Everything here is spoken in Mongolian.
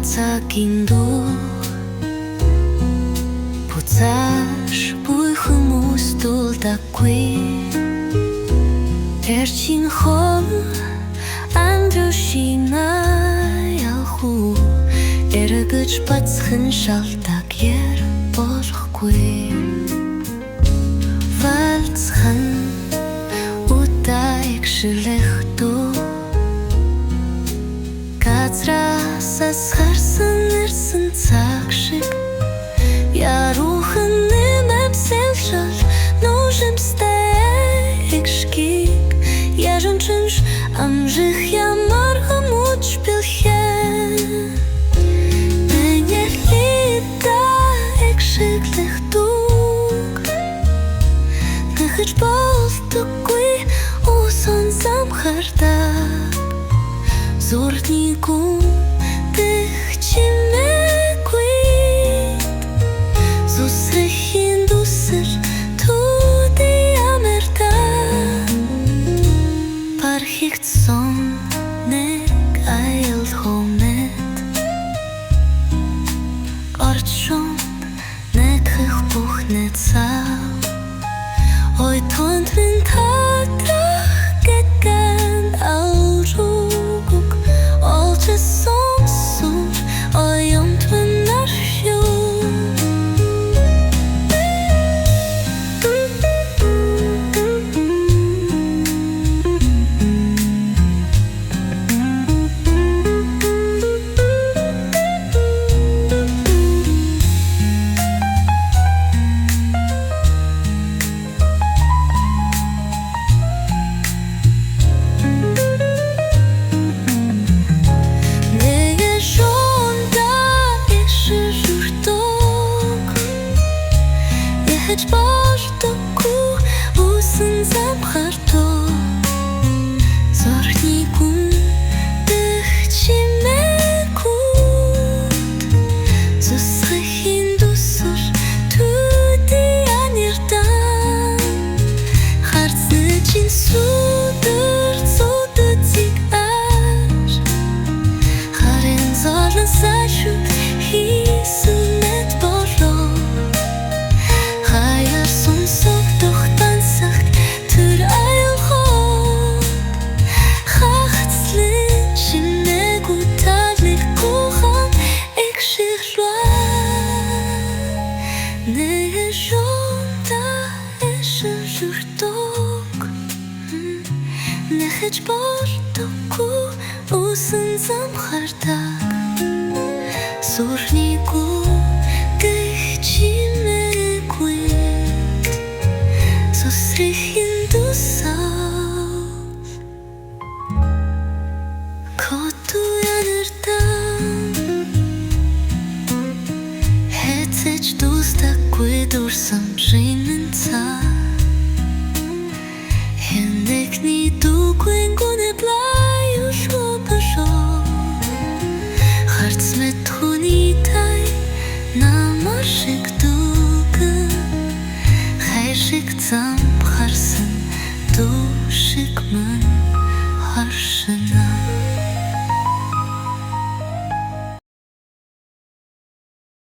цагийн дуу буцааш буй хүмүүс дуулдаггүй Эрчин хон амжушина ялху эргэж бацхан шалтак яр болохгүй Валцхан удаик шилэхдүү Газраас харсан ирсэн цаг шиг Ярухан нэмэмсэлшэл нужимстэй экшкик Яжанчынш амжих ямар хамуч бэлхэн Бэнерлита экшиглэхдүүг Нэхэж болдоггүй усан замхардаг Зурдны гүн дэх чимээгүй Зүсрэхийн дүсэр түүди амарда Пархигдсон нэг аял хомет Орчонд нэхэх бүхнэ цаа Ой тонд минь татрах гэкэн алжууг Sonsuur ayant venarfju Хэж болдоггүй усан замхартуу Зорхны гүн дэх чимээгүй Зүсрэхийн дүсэр түүди анирдан Харцны чин сүдэр зүдэциг ар Харин золон сайшуд хийсэн мэт болоо Нэг шонта эшэр журтог Нэхэж болдоггүй усан замхардаг Сүрний гүн гэх чимээгүй Зүсрэхийн дүсэл Коту янардан Хэцэж дустаггүй дурсам шинэн цаа Хэнэхний дүүгүйн гүнэ блай ушупашоо Харц мэт хүний тай намар шиг